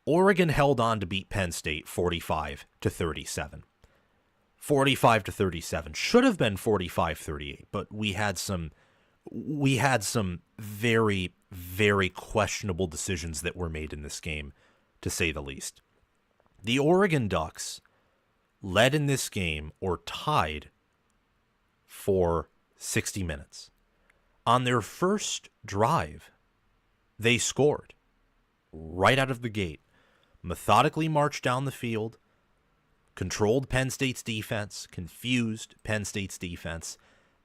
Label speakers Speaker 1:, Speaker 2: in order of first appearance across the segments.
Speaker 1: Oregon held on to beat Penn State 45-37. 45-37 should have been 45-38, but we had some very, very questionable decisions that were made in this game, to say the least. The Oregon Ducks led in this game, or tied, for 60 minutes. On their first drive, they scored right out of the gate, methodically marched down the field, controlled Penn State's defense, confused Penn State's defense,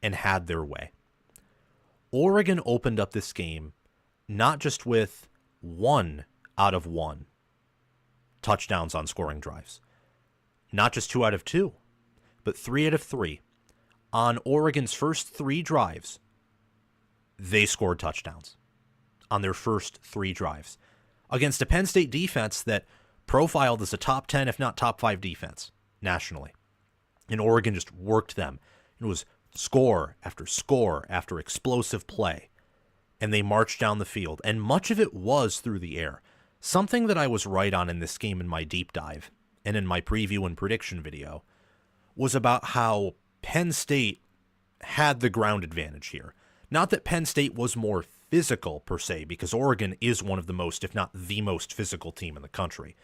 Speaker 1: and had their way. Oregon opened up this game not just with 1 out of 1 touchdowns on scoring drives, not just 2 out of 2, but 3 out of 3. On Oregon's first 3 drives, they scored touchdowns on their first 3 drives against a Penn State defense that profiled as a top 10, if not top 5 defense nationally. And Oregon just worked them. It was score after explosive play. And they marched down the field. And much of it was through the air. Something that I was right on in this game in my deep dive and in my preview and prediction video was about how Penn State had the ground advantage here. Not that Penn State was more physical per se, because Oregon is one of the most, if not the most physical team in the country.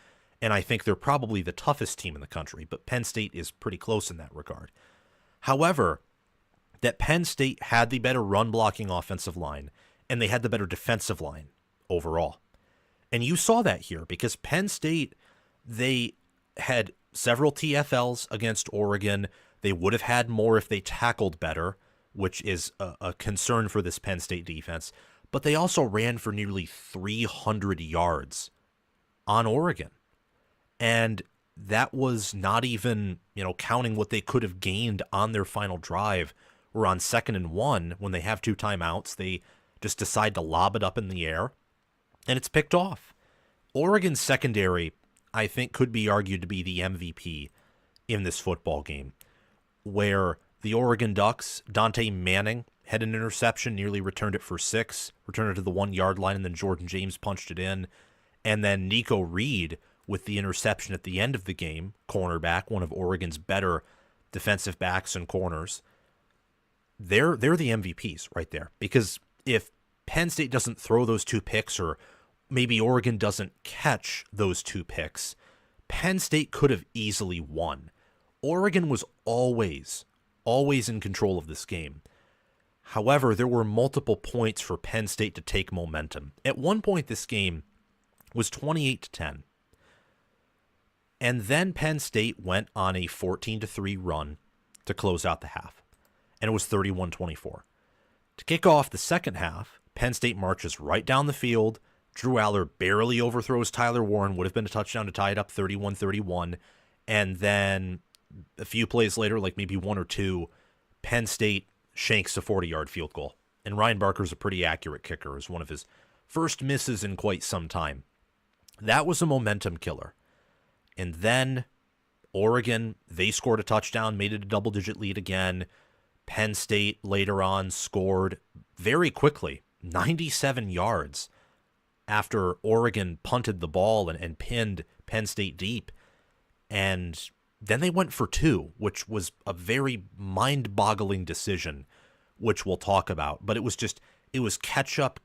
Speaker 1: And I think they're probably the toughest team in the country, but Penn State is pretty close in that regard. However, that Penn State had the better run blocking offensive line, and they had the better defensive line overall. And you saw that here, because Penn State, they had several TFLs against Oregon. They would have had more if they tackled better, which is a concern for this Penn State defense. But they also ran for nearly 300 yards on Oregon. And that was not even, counting what they could have gained on their final drive, or on 2nd and 1, when they have 2 timeouts, they just decide to lob it up in the air, and it's picked off. Oregon's secondary, I think, could be argued to be the MVP in this football game, where the Oregon Ducks, Dante Manning, had an interception, nearly returned it for 6, returned it to the 1-yard line, and then Jordan James punched it in. And then Nico Reed with the interception at the end of the game, cornerback, one of Oregon's better defensive backs and corners. They're the MVPs right there. Because if Penn State doesn't throw those 2 picks, or maybe Oregon doesn't catch those 2 picks, Penn State could have easily won. Oregon was always in control of this game. However, there were multiple points for Penn State to take momentum. At one point, this game was 28-10. And then Penn State went on a 14-3 run to close out the half. And it was 31-24. To kick off the second half, Penn State marches right down the field. Drew Aller barely overthrows Tyler Warren. Would have been a touchdown to tie it up 31-31. And then a few plays later, like maybe 1 or 2, Penn State shanks a 40-yard field goal. And Ryan Barker's a pretty accurate kicker. It was one of his first misses in quite some time. That was a momentum killer. And then Oregon, they scored a touchdown, made it a double-digit lead again. Penn State later on scored very quickly, 97 yards, after Oregon punted the ball and pinned Penn State deep. And then they went for 2, which was a very mind-boggling decision, which we'll talk about. But it was catch up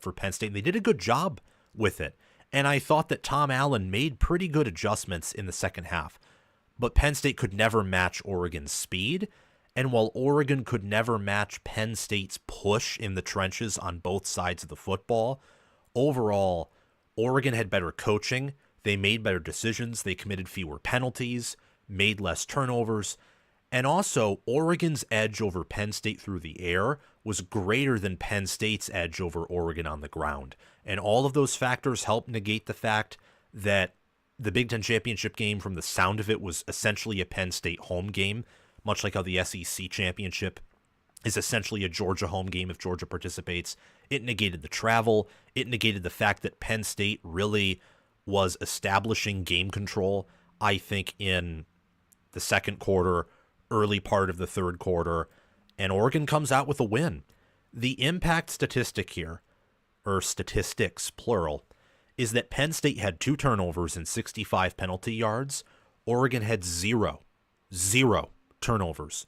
Speaker 1: for Penn State. And they did a good job with it. And I thought that Tom Allen made pretty good adjustments in the second half. But Penn State could never match Oregon's speed. And while Oregon could never match Penn State's push in the trenches on both sides of the football, overall, Oregon had better coaching. They made better decisions. They committed fewer penalties, made less turnovers. And also, Oregon's edge over Penn State through the air was greater than Penn State's edge over Oregon on the ground. And all of those factors helped negate the fact that the Big Ten championship game, from the sound of it, was essentially a Penn State home game, much like how the SEC championship is essentially a Georgia home game if Georgia participates. It negated the travel. It negated the fact that Penn State really was establishing game control, I think, in the second quarter, early part of the third quarter, and Oregon comes out with a win. The impact statistic here, or statistics, plural, is that Penn State had 2 turnovers and 65 penalty yards. Oregon had zero turnovers.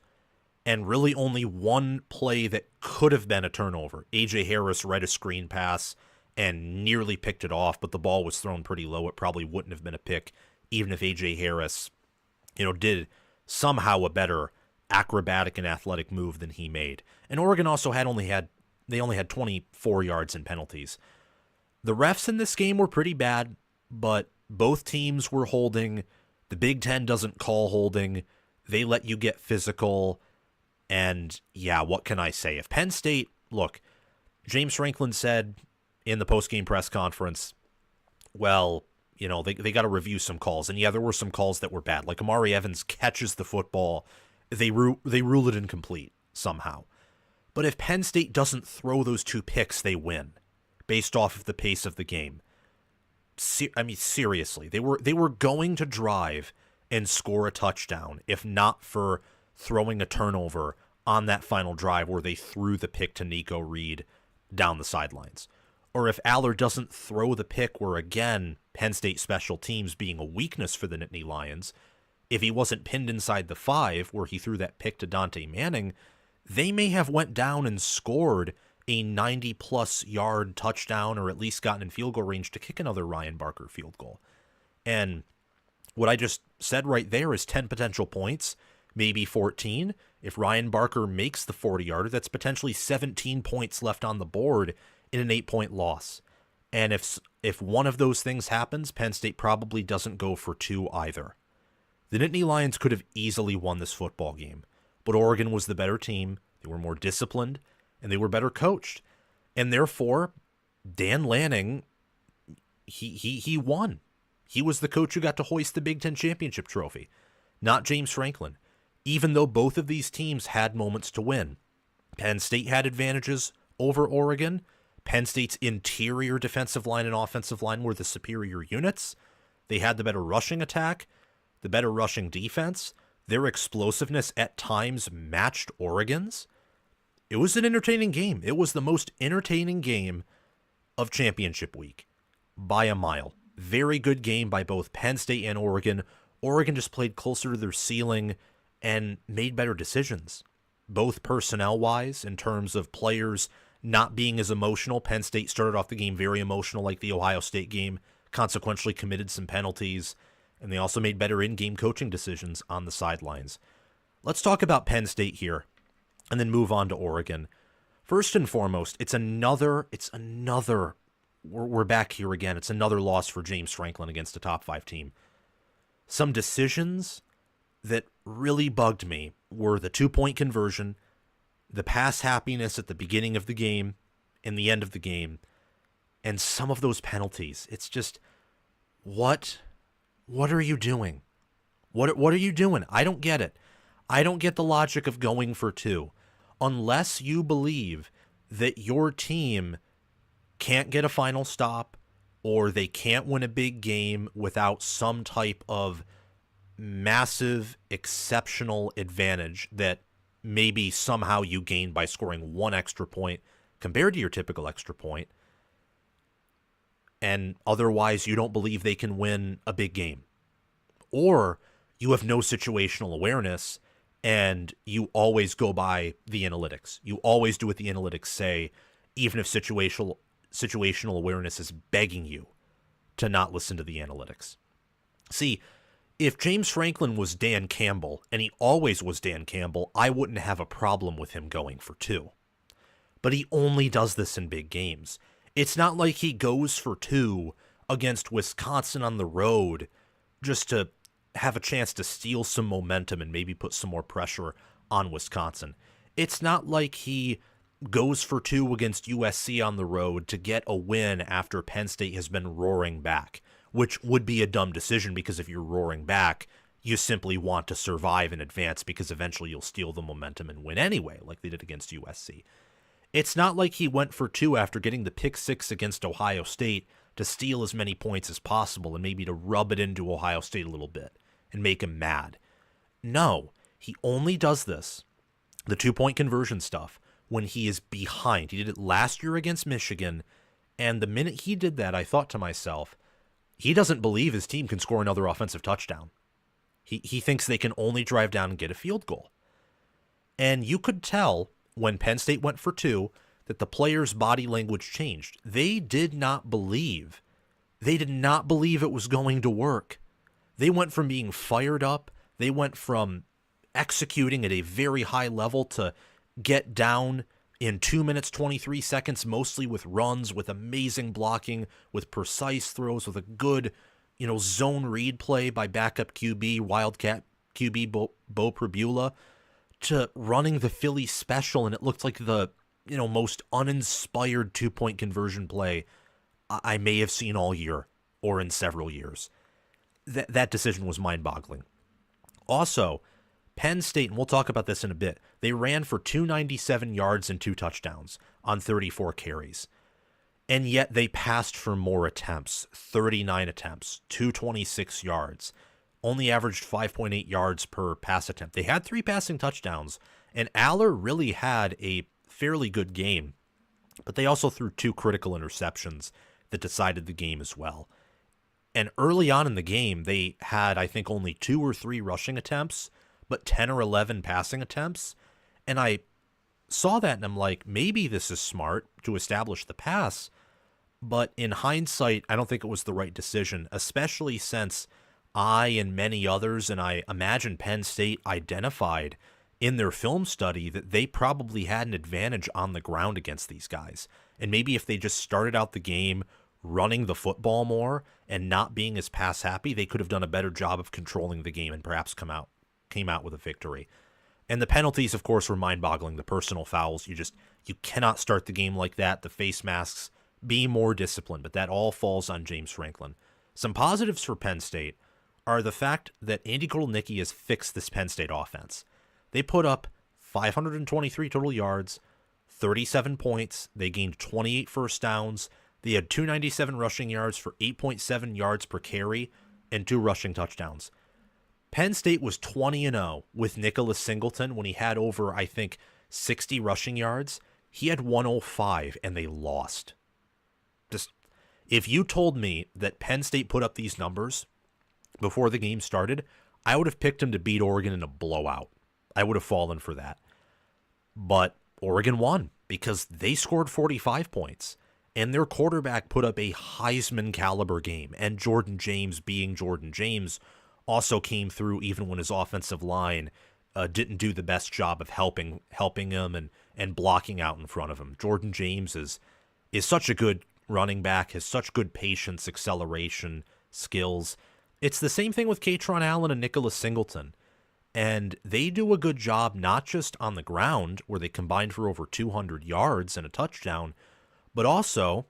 Speaker 1: And really only one play that could have been a turnover. A.J. Harris read a screen pass and nearly picked it off, but the ball was thrown pretty low. It probably wouldn't have been a pick, even if A.J. Harris, did somehow a better acrobatic and athletic move than he made. And Oregon also only had 24 yards in penalties. The refs in this game were pretty bad, but both teams were holding. The Big Ten doesn't call holding. They let you get physical. And yeah, what can I say? If Penn State, look, James Franklin said in the postgame press conference, well, they got to review some calls. And yeah, there were some calls that were bad. Like Amari Evans catches the football. They rule it incomplete somehow. But if Penn State doesn't throw those 2 picks, they win based off of the pace of the game. Seriously, they were going to drive and score a touchdown if not for throwing a turnover on that final drive where they threw the pick to Nico Reed down the sidelines. Or if Aller doesn't throw the pick where, again, Penn State special teams being a weakness for the Nittany Lions, if he wasn't pinned inside the 5 where he threw that pick to Dante Manning, they may have went down and scored a 90-plus yard touchdown or at least gotten in field goal range to kick another Ryan Barker field goal. And what I just said right there is 10 potential points, maybe 14. If Ryan Barker makes the 40-yarder, that's potentially 17 points left on the board in an 8-point loss. And if one of those things happens, Penn State probably doesn't go for 2 either. The Nittany Lions could have easily won this football game, but Oregon was the better team. They were more disciplined, and they were better coached. And therefore, Dan Lanning, he won. He was the coach who got to hoist the Big Ten championship trophy, not James Franklin, even though both of these teams had moments to win. Penn State had advantages over Oregon. Penn State's interior defensive line and offensive line were the superior units. They had the better rushing attack, the better rushing defense. Their explosiveness at times matched Oregon's. It was an entertaining game. It was the most entertaining game of championship week by a mile. Very good game by both Penn State and Oregon. Oregon just played closer to their ceiling and made better decisions, both personnel-wise in terms of players not being as emotional. Penn State started off the game very emotional like the Ohio State game, consequentially committed some penalties, and they also made better in-game coaching decisions on the sidelines. Let's talk about Penn State here and then move on to Oregon. First and foremost, we're back here again. It's another loss for James Franklin against a top 5 team. Some decisions that really bugged me were the 2-point conversion, the pass happiness at the beginning of the game and the end of the game, and some of those penalties. It's just, what are you doing? What are you doing? I don't get it. I don't get the logic of going for 2. Unless you believe that your team can't get a final stop or they can't win a big game without some type of massive, exceptional advantage that maybe somehow you gain by scoring 1 extra point compared to your typical extra point, and otherwise you don't believe they can win a big game. Or you have no situational awareness and you always go by the analytics. You always do what the analytics say, even if situational awareness is begging you to not listen to the analytics. See, if James Franklin was Dan Campbell, and he always was Dan Campbell, I wouldn't have a problem with him going for 2. But he only does this in big games. It's not like he goes for 2 against Wisconsin on the road just to have a chance to steal some momentum and maybe put some more pressure on Wisconsin. It's not like he goes for 2 against USC on the road to get a win after Penn State has been roaring back, which would be a dumb decision because if you're roaring back, you simply want to survive in advance because eventually you'll steal the momentum and win anyway, like they did against USC. It's not like he went for 2 after getting the pick 6 against Ohio State to steal as many points as possible and maybe to rub it into Ohio State a little bit and make him mad. No, he only does this, the 2-point conversion stuff, when he is behind. He did it last year against Michigan, And the minute he did that, I thought to myself, he doesn't believe his team can score another offensive touchdown. He thinks they can only drive down and get a field goal. And you could tell when Penn State went for two that the players' body language changed. They did not believe it was going to work. They went from being fired up. They went from executing at a very high level to get down in 2 minutes, 23 seconds, mostly with runs, with amazing blocking, with precise throws, with a good, zone read play by backup QB, Wildcat QB Bo Pribula, to running the Philly special, and it looked like the, most uninspired 2-point conversion play I may have seen all year or in several years. That decision was mind-boggling. Also, Penn State, and we'll talk about this in a bit, they ran for 297 yards and 2 touchdowns on 34 carries. And yet they passed for more attempts, 39 attempts, 226 yards, only averaged 5.8 yards per pass attempt. They had 3 passing touchdowns, and Aller really had a fairly good game, but they also threw 2 critical interceptions that decided the game as well. And early on in the game, they had, I think, only 2 or 3 rushing attempts, but 10 or 11 passing attempts. And I saw that and I'm like, maybe this is smart to establish the pass. But in hindsight, I don't think it was the right decision, especially since I and many others, and I imagine Penn State, identified in their film study that they probably had an advantage on the ground against these guys. And maybe if they just started out the game running the football more and not being as pass happy, they could have done a better job of controlling the game and perhaps came out with a victory. And the penalties, of course, were mind-boggling. The personal fouls, you cannot start the game like that. The face masks, be more disciplined, but that all falls on James Franklin. Some positives for Penn State are the fact that Andy Kotelnicki has fixed this Penn State offense. They put up 523 total yards, 37 points. They gained 28 first downs. They had 297 rushing yards for 8.7 yards per carry and 2 rushing touchdowns. Penn State was 20-0 with Nicholas Singleton when he had over, I think, 60 rushing yards. He had 105 and they lost. If you told me that Penn State put up these numbers before the game started, I would have picked him to beat Oregon in a blowout. I would have fallen for that. But Oregon won because they scored 45 points. And their quarterback put up a Heisman caliber game. And Jordan James, being Jordan James, also came through even when his offensive line didn't do the best job of helping him and blocking out in front of him. Jordan James is such a good running back, has such good patience, acceleration, skills. It's the same thing with Katron Allen and Nicholas Singleton. And they do a good job not just on the ground, where they combined for over 200 yards and a touchdown, but also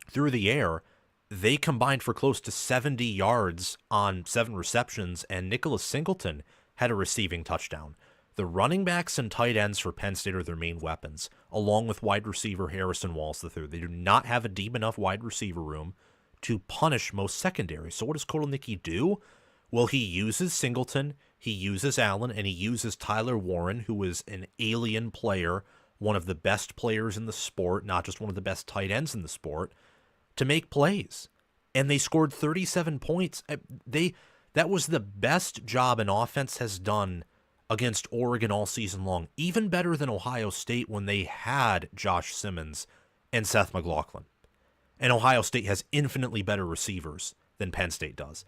Speaker 1: through the air. They combined for close to 70 yards on 7 receptions, and Nicholas Singleton had a receiving touchdown. The running backs and tight ends for Penn State are their main weapons, along with wide receiver Harrison Walls III. They do not have a deep enough wide receiver room to punish most secondaries. So what does Kotelnicki do? Well, he uses Singleton, he uses Allen, and he uses Tyler Warren, who is an alien player, one of the best players in the sport, not just one of the best tight ends in the sport, to make plays. And they scored 37 points. That was the best job an offense has done against Oregon all season long, even better than Ohio State when they had Josh Simmons and Seth McLaughlin. And Ohio State has infinitely better receivers than Penn State does.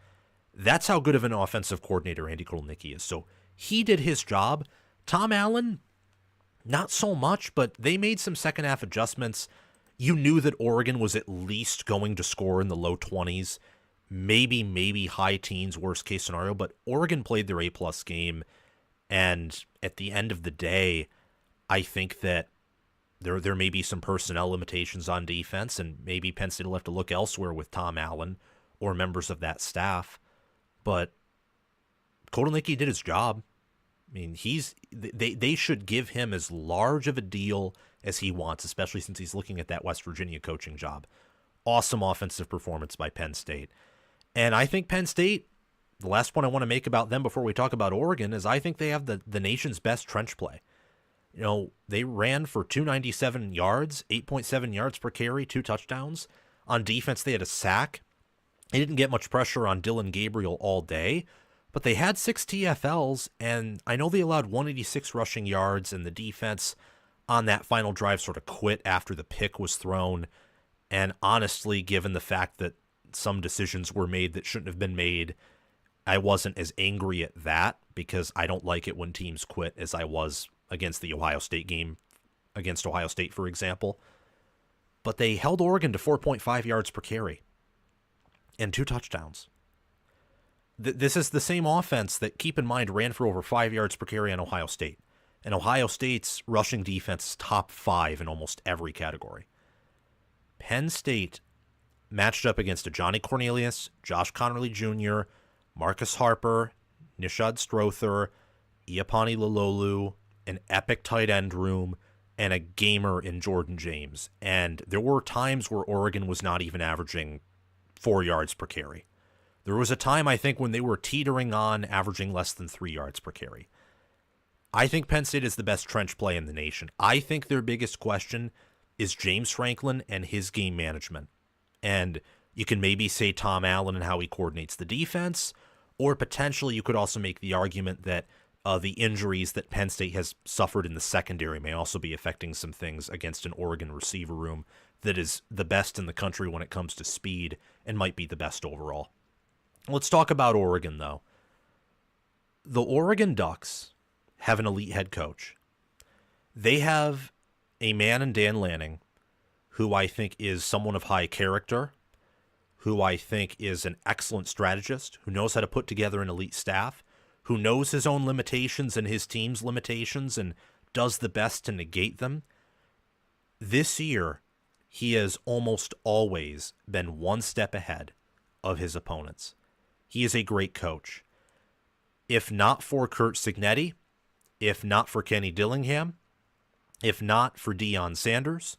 Speaker 1: That's how good of an offensive coordinator Andy Kotelnicki is. So he did his job. Tom Allen, not so much, but they made some second half adjustments. You knew that Oregon was at least going to score in the low 20s, maybe high teens, worst case scenario, but Oregon played their A-plus game, and at the end of the day, I think that there may be some personnel limitations on defense, and maybe Penn State will have to look elsewhere with Tom Allen or members of that staff, but Kotelnicki did his job. I mean, they should give him as large of a deal as he wants, especially since he's looking at that West Virginia coaching job. Awesome offensive performance by Penn State. And I think Penn State, the last point I want to make about them before we talk about Oregon, is I think they have the nation's best trench play. They ran for 297 yards, 8.7 yards per carry, 2 touchdowns. On defense, they had a sack. They didn't get much pressure on Dylan Gabriel all day, but they had 6 TFLs, and I know they allowed 186 rushing yards, and the defense on that final drive sort of quit after the pick was thrown. And honestly, given the fact that some decisions were made that shouldn't have been made, I wasn't as angry at that, because I don't like it when teams quit as I was against the Ohio State game, against Ohio State, for example. But they held Oregon to 4.5 yards per carry and 2 touchdowns. This is the same offense that, keep in mind, ran for over 5 yards per carry on Ohio State. And Ohio State's rushing defense is top 5 in almost every category. Penn State matched up against a Johnny Cornelius, Josh Connerly Jr., Marcus Harper, Nishad Strother, Iapani Lololu, an epic tight end room, and a gamer in Jordan James. And there were times where Oregon was not even averaging 4 yards per carry. There was a time, I think, when they were teetering on averaging less than 3 yards per carry. I think Penn State is the best trench play in the nation. I think their biggest question is James Franklin and his game management. And you can maybe say Tom Allen and how he coordinates the defense, or potentially you could also make the argument that the injuries that Penn State has suffered in the secondary may also be affecting some things against an Oregon receiver room that is the best in the country when it comes to speed and might be the best overall. Let's talk about Oregon, though. The Oregon Ducks have an elite head coach. They have a man in Dan Lanning who I think is someone of high character, who I think is an excellent strategist, who knows how to put together an elite staff, who knows his own limitations and his team's limitations and does the best to negate them. This year, he has almost always been one step ahead of his opponents. He is a great coach. If not for Curt Cignetti, if not for Kenny Dillingham, if not for Deion Sanders,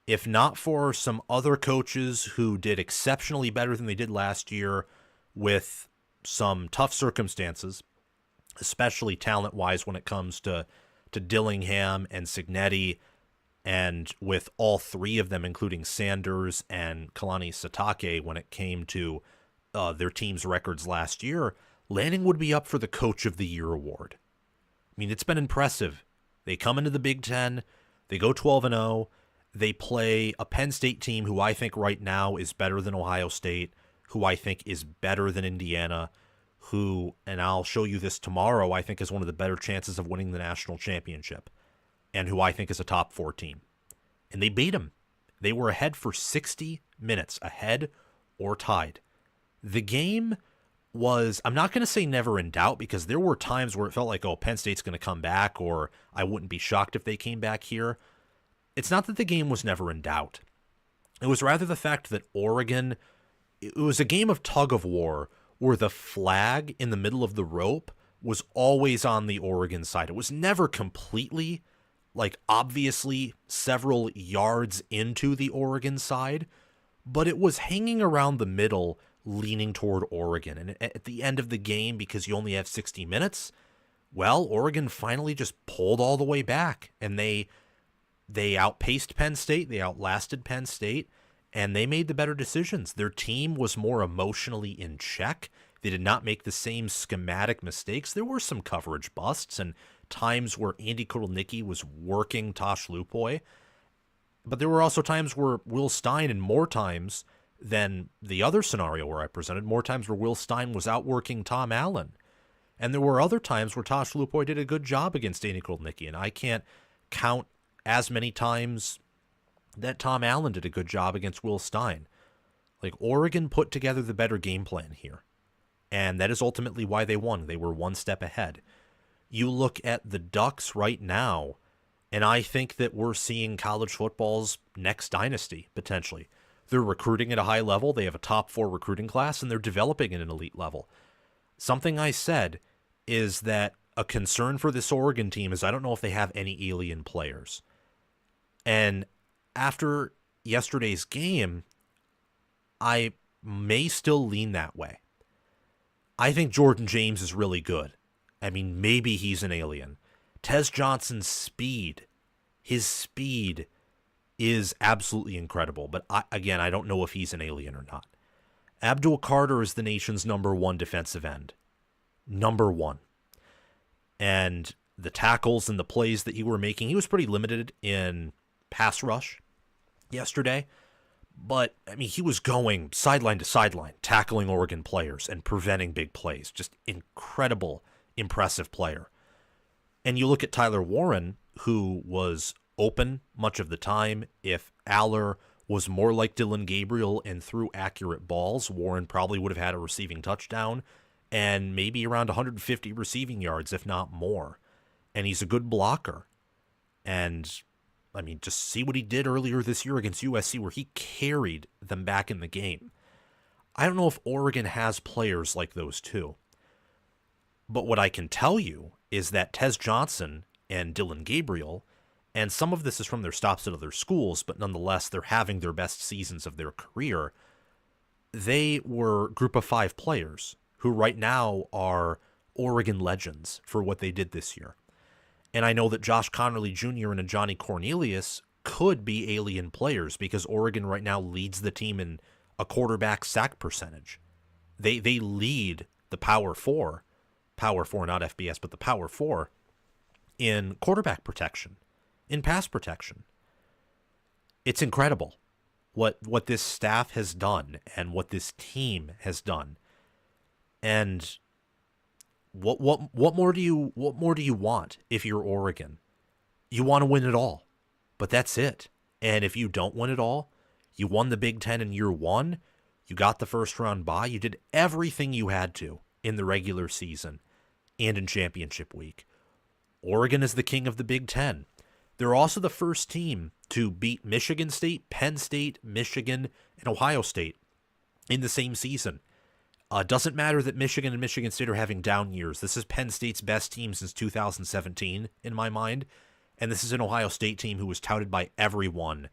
Speaker 1: if not for some other coaches who did exceptionally better than they did last year with some tough circumstances, especially talent-wise when it comes to Dillingham and Cignetti, and with all three of them, including Sanders and Kalani Sitake, when it came to their team's records last year, Lanning would be up for the Coach of the Year award. I mean, it's been impressive. They come into the Big Ten, they go 12-0, they play a Penn State team who I think right now is better than Ohio State, who I think is better than Indiana, who, and I'll show you this tomorrow, I think is one of the better chances of winning the national championship, and who I think is a top 4 team. And they beat them. They were ahead for 60 minutes, ahead or tied. The game was, I'm not going to say never in doubt, because there were times where it felt like, oh, Penn State's going to come back, or I wouldn't be shocked if they came back here. It's not that the game was never in doubt. It was rather the fact that Oregon, it was a game of tug of war where the flag in the middle of the rope was always on the Oregon side. It was never completely, like, obviously several yards into the Oregon side, but it was hanging around the middle, leaning toward Oregon. And at the end of the game, because you only have 60 minutes, well, Oregon finally just pulled all the way back, and they outpaced Penn State, they outlasted Penn State, and they made the better decisions. Their team was more emotionally in check. They did not make the same schematic mistakes. There were some coverage busts and times where Andy Kotelnicki was working Tosh Lupoy, but there were also times where Will Stein, and more times than the other scenario where I presented, more times where Will Stein was outworking Tom Allen. And there were other times where Tosh Lupoy did a good job against Andy Kotelnicki, and I can't count as many times that Tom Allen did a good job against Will Stein. Like, Oregon put together the better game plan here, and that is ultimately why they won. They were one step ahead. You look at the Ducks right now, and I think that we're seeing college football's next dynasty, potentially. They're recruiting at a high level. They have a top 4 recruiting class, and they're developing at an elite level. Something I said is that a concern for this Oregon team is I don't know if they have any alien players. And after yesterday's game, I may still lean that way. I think Jordan James is really good. I mean, maybe he's an alien. Tez Johnson's speed, his speed is absolutely incredible. But I don't know if he's an alien or not. Abdul Carter is the nation's #1 defensive end. #1. And the tackles and the plays that he were making, he was pretty limited in pass rush yesterday. But, I mean, he was going sideline to sideline, tackling Oregon players and preventing big plays. Just incredible, impressive player. And you look at Tyler Warren, who was open much of the time. If Aller was more like Dylan Gabriel and threw accurate balls, Warren probably would have had a receiving touchdown and maybe around 150 receiving yards, if not more. And he's a good blocker. And I mean, just see what he did earlier this year against USC, where he carried them back in the game. I don't know if Oregon has players like those too. But what I can tell you is that Tez Johnson and Dylan Gabriel, and some of this is from their stops at other schools, but nonetheless, they're having their best seasons of their career. They were group of 5 players who right now are Oregon legends for what they did this year. And I know that Josh Connerly Jr. and a Johnny Cornelius could be alien players because Oregon right now leads the team in a quarterback sack percentage. They lead the Power 4, not FBS, but the Power 4 in quarterback protection, in pass protection. It's incredible what this staff has done and what this team has done. And what more do you want if you're Oregon? You want to win it all. But that's it. And if you don't win it all, you won the Big Ten in year 1, you got the first round bye, you did everything you had to in the regular season and in championship week. Oregon is the king of the Big Ten. They're also the first team to beat Michigan State, Penn State, Michigan, and Ohio State in the same season. Doesn't matter that Michigan and Michigan State are having down years. This is Penn State's best team since 2017, in my mind. And this is an Ohio State team who was touted by everyone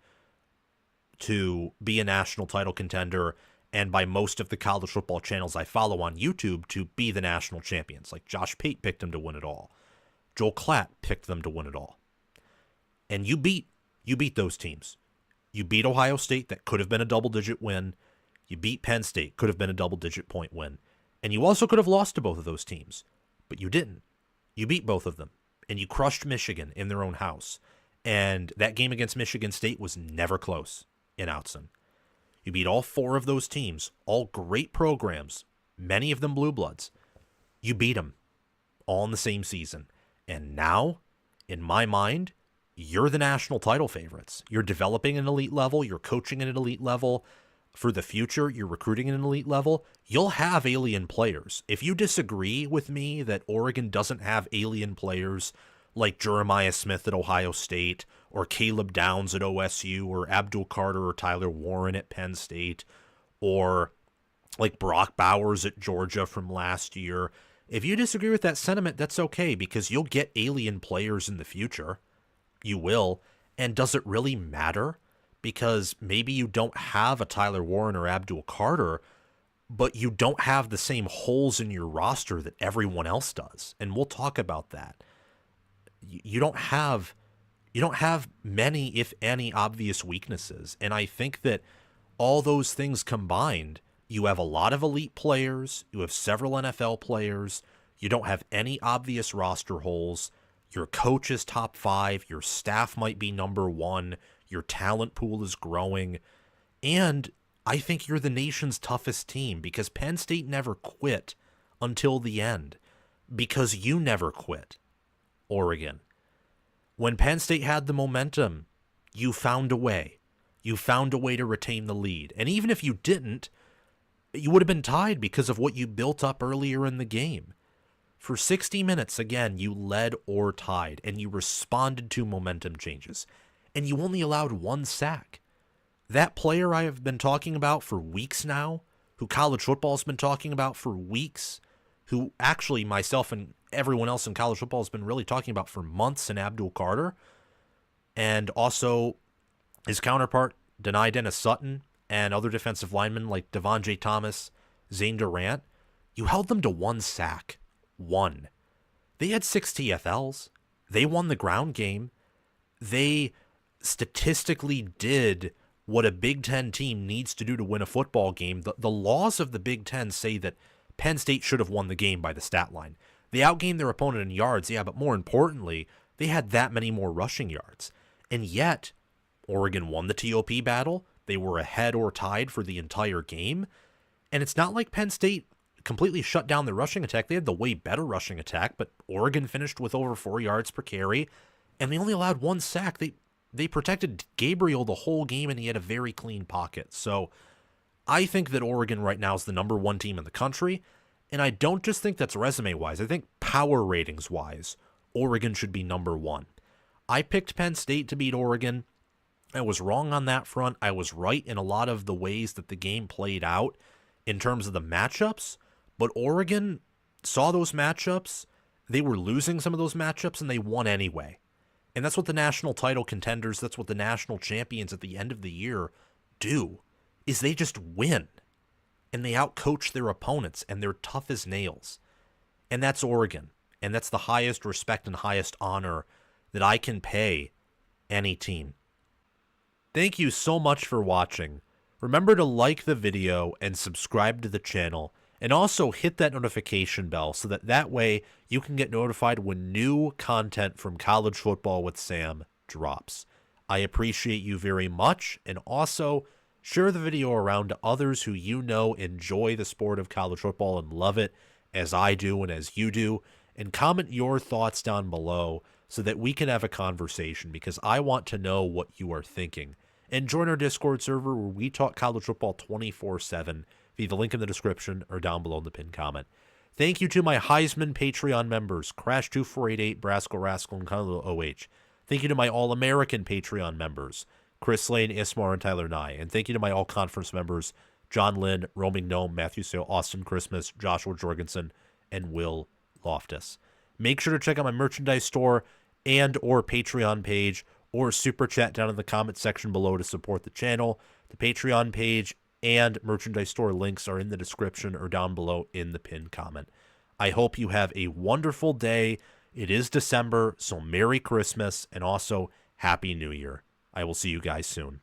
Speaker 1: to be a national title contender and by most of the college football channels I follow on YouTube to be the national champions. Like Josh Pate picked them to win it all. Joel Klatt picked them to win it all. And you beat those teams. You beat Ohio State, that could have been a double-digit win. You beat Penn State, could have been a double-digit point win. And you also could have lost to both of those teams. But you didn't. You beat both of them. And you crushed Michigan in their own house. And that game against Michigan State was never close in Outson. You beat all 4 of those teams, all great programs, many of them blue bloods. You beat them all in the same season. And now, in my mind, you're the national title favorites. You're developing an elite level. You're coaching at an elite level. For the future, you're recruiting at an elite level. You'll have alien players. If you disagree with me that Oregon doesn't have alien players like Jeremiah Smith at Ohio State or Caleb Downs at OSU or Abdul Carter or Tyler Warren at Penn State or like Brock Bowers at Georgia from last year, if you disagree with that sentiment, that's okay because you'll get alien players in the future. You will. And does it really matter? Because maybe you don't have a Tyler Warren or Abdul Carter, but you don't have the same holes in your roster that everyone else does. And we'll talk about that. You don't have many, if any, obvious weaknesses. And I think that all those things combined, you have a lot of elite players, you have several NFL players, you don't have any obvious roster holes, your coach is top 5, your staff might be #1, your talent pool is growing, and I think you're the nation's toughest team because Penn State never quit until the end because you never quit, Oregon. When Penn State had the momentum, you found a way. You found a way to retain the lead. And even if you didn't, you would have been tied because of what you built up earlier in the game. For 60 minutes, again, you led or tied, and you responded to momentum changes. And you only allowed 1 sack. That player I have been talking about for weeks now, who college football has been talking about for weeks, who actually myself and everyone else in college football has been really talking about for months, in Abdul Carter, and also his counterpart, Denai Dennis Sutton, and other defensive linemen like Devon J. Thomas, Zane Durant, you held them to 1 sack. 1. They had 6 TFLs. They won the ground game. They statistically did what a Big Ten team needs to do to win a football game. The laws of the Big Ten say that Penn State should have won the game by the stat line. They outgained their opponent in yards, yeah, but more importantly, they had that many more rushing yards. And yet, Oregon won the TOP battle. They were ahead or tied for the entire game. And it's not like Penn State completely shut down the rushing attack. They had the way better rushing attack, but Oregon finished with over 4 yards per carry, and they only allowed 1 sack. They protected Gabriel the whole game, and he had a very clean pocket. So I think that Oregon right now is the #1 team in the country, and I don't just think that's resume-wise. I think power ratings-wise, Oregon should be #1. I picked Penn State to beat Oregon. I was wrong on that front. I was right in a lot of the ways that the game played out in terms of the matchups, but Oregon saw those matchups. They were losing some of those matchups, and they won anyway. And that's what the national title contenders, that's what the national champions at the end of the year do, is they just win. And they outcoach their opponents, and they're tough as nails. And that's Oregon. And that's the highest respect and highest honor that I can pay any team. Thank you so much for watching. Remember to like the video and subscribe to the channel, and also hit that notification bell so that way you can get notified when new content from College Football with Sam drops. I appreciate you very much, and also share the video around to others who you know enjoy the sport of college football and love it as I do and as you do, and comment your thoughts down below so that we can have a conversation, because I want to know what you are thinking. And join our Discord server where we talk college football 24/7 via the link in the description or down below in the pinned comment. Thank you to my Heisman Patreon members, Crash2488, Brasco Rascal, and Conlo OH. Thank you to my All-American Patreon members, Chris Lane, Ismar, and Tyler Nye. And thank you to my All-Conference members, John Lynn, Roaming Gnome, Matthew Sale, Austin Christmas, Joshua Jorgensen, and Will Loftus. Make sure to check out my merchandise store and or Patreon page, or super chat down in the comment section below to support the channel. The Patreon page and merchandise store links are in the description or down below in the pinned comment. I hope you have a wonderful day. It is December, so Merry Christmas and also Happy New Year. I will see you guys soon.